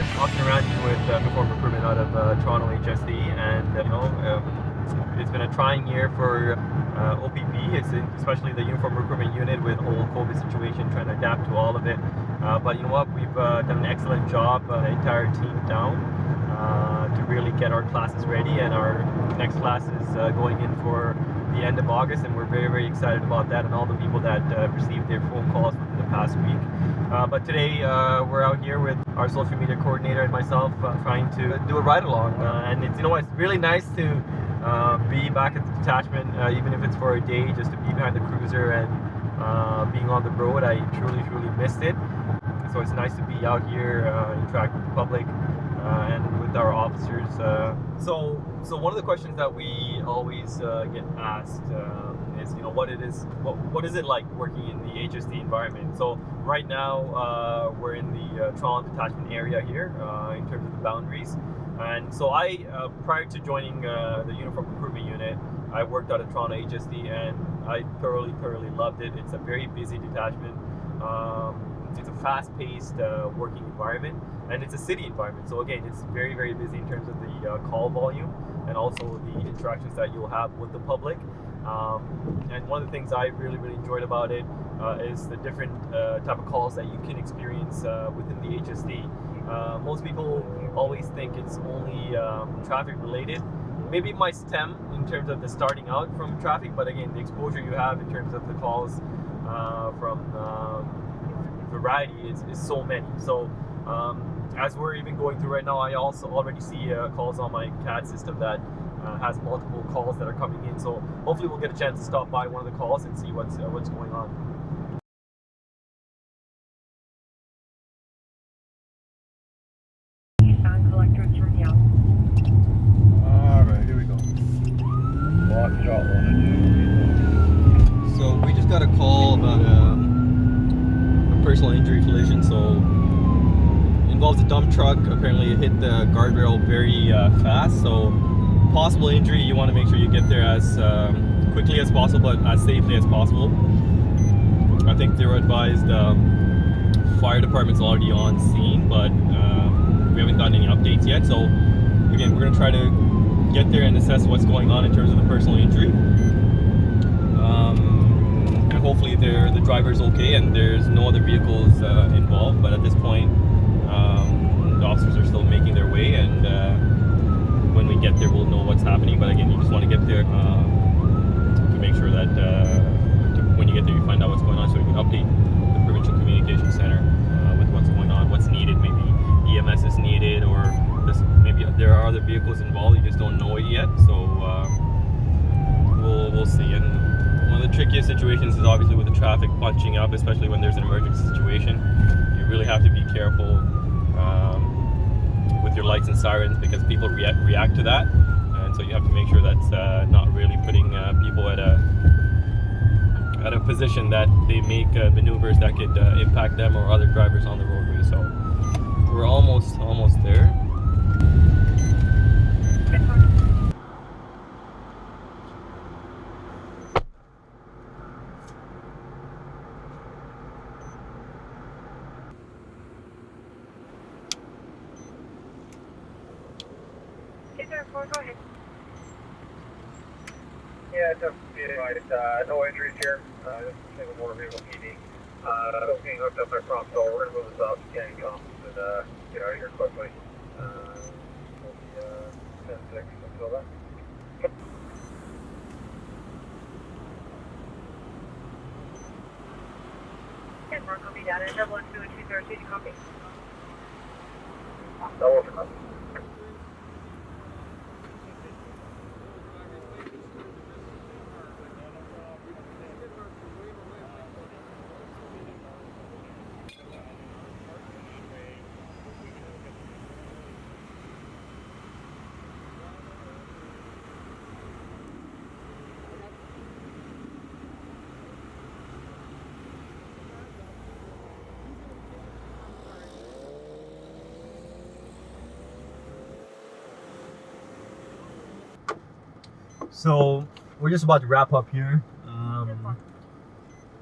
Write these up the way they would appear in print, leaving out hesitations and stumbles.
with Niranjan with Uniform Recruitment out of Toronto HSD, and it's been a trying year for OPP, especially the Uniform Recruitment Unit with the whole COVID situation, trying to adapt to all of it. But you know what, we've done an excellent job, the entire team down, to really get our classes ready, and our next class is going in for the end of August, and we're very, very excited about that and all the people that received their phone calls within the past week. But today we're out here with our social media coordinator and myself trying to do a ride along, and it's really nice to be back at the detachment, even if it's for a day, just to be behind the cruiser and being on the road. I truly missed it. So it's nice to be out here, interact with the public and with our officers. So one of the questions that we always get asked is, what is it like working in the HSD environment? So right now we're in the Toronto detachment area here in terms of the boundaries. And so I, prior to joining the Uniform Recruitment Unit, I worked out at Toronto HSD, and I thoroughly loved it. It's a very busy detachment. It's a fast-paced working environment, and it's a city environment. So again, it's very busy in terms of the call volume and also the interactions that you'll have with the public. And one of the things I really enjoyed about it is the different type of calls that you can experience within the HSD. Most people always think it's only traffic related. Maybe it might stem in terms of the starting out from traffic, but again, the exposure you have in terms of the calls from variety is so many. So as we're even going through right now, I also already see calls on my CAD system that has multiple calls that are coming in. So hopefully we'll get a chance to stop by one of the calls and see what's going on. Alright, here we go. So we just got a call about a personal injury collision. So involves a dump truck. Apparently it hit the guardrail very fast. So possible injury, you want to make sure you get there as quickly as possible, but as safely as possible. I think they were advised fire department's already on scene, but we haven't gotten any updates yet. So again, we're going to try to get there and assess what's going on in terms of the personal injury. And hopefully the driver's okay and there's no other vehicles involved, but at this point the officers are still making their way, and when we get there we'll know what's happening. But again, you just want to get there to make sure that when you get there you find out what's going on, so you can update the Provincial Communication Center with what's going on, what's needed. Maybe EMS is needed, or maybe there are other vehicles involved, you just don't know it yet. So we'll see. And one of the trickiest situations is obviously with the traffic bunching up, especially when there's an emergency situation. You really have to be careful with your lights and sirens, because people react to that, and so you have to make sure that's not really putting people at a position that they make maneuvers that could impact them or other drivers on the roadway. So we're almost there. Go ahead. Yeah, just be advised, no injuries here. Just a single motor vehicle PD. Still being hooked up by front, so we're going to move this off to Canning Comps and get out of here quickly. We'll be 10-6 until then. And Mark will be down at 112 2 copy. Double for nothing. So we're just about to wrap up here.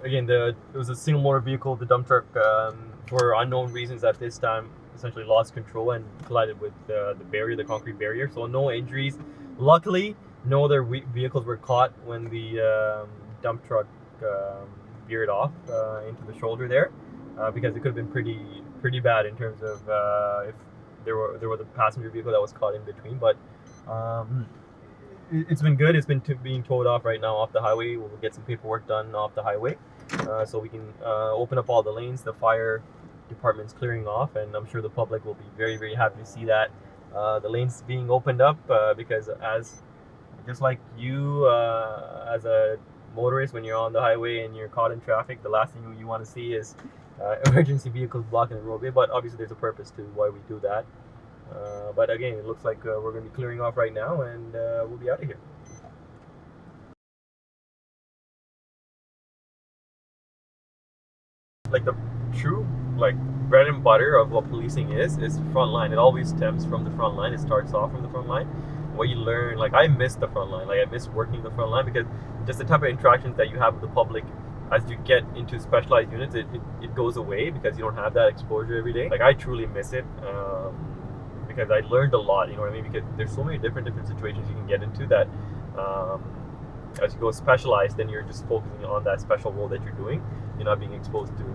Again, it was a single motor vehicle, the dump truck, for unknown reasons at this time essentially lost control and collided with the barrier, the concrete barrier. So no injuries. Luckily, no other vehicles were caught when the dump truck veered off into the shoulder there, because it could have been pretty bad in terms of if there was a passenger vehicle that was caught in between. But it's been good. It's been being towed off right now off the highway. We'll get some paperwork done off the highway, so we can open up all the lanes. The fire department's clearing off, and I'm sure the public will be very happy to see that the lanes being opened up, because just like you as a motorist, when you're on the highway and you're caught in traffic, the last thing you want to see is emergency vehicles blocking the roadway. But obviously there's a purpose to why we do that. But again, it looks like we're going to be clearing off right now, and we'll be out of here. Like the true bread and butter of what policing is front line. It always stems from the front line. It starts off from the front line. What you learn, I miss the front line. I miss working the front line, because just the type of interactions that you have with the public as you get into specialized units, it goes away because you don't have that exposure every day. I truly miss it, because I learned a lot, you know what I mean? Because there's so many different situations you can get into that as you go specialized, then you're just focusing on that special role that you're doing. You're not being exposed to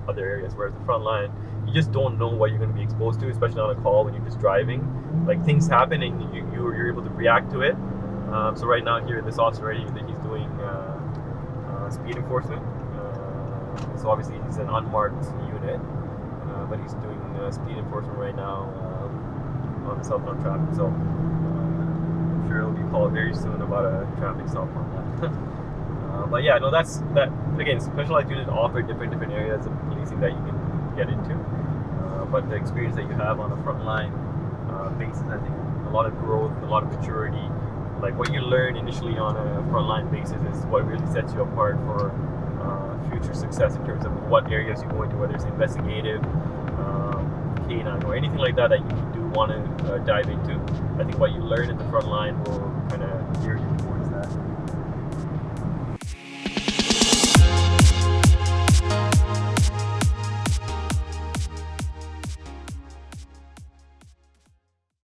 other areas. Whereas the front line, you just don't know what you're going to be exposed to, especially on a call when you're just driving. Things happen and you're able to react to it. So right now here, this officer already, he's doing speed enforcement. So obviously he's an unmarked unit, but he's doing speed enforcement right now on the southbound traffic. So I'm sure he'll be called very soon about a traffic stop on that. But yeah, no, that's that. Again, specialized units offer different areas of policing that you can get into. But the experience that you have on a frontline basis, I think a lot of growth, a lot of maturity. What you learn initially on a frontline basis is what really sets you apart for future success in terms of what areas you go into, whether it's investigative, K9, or anything like that you do want to dive into. I think what you learn in the front line will kind of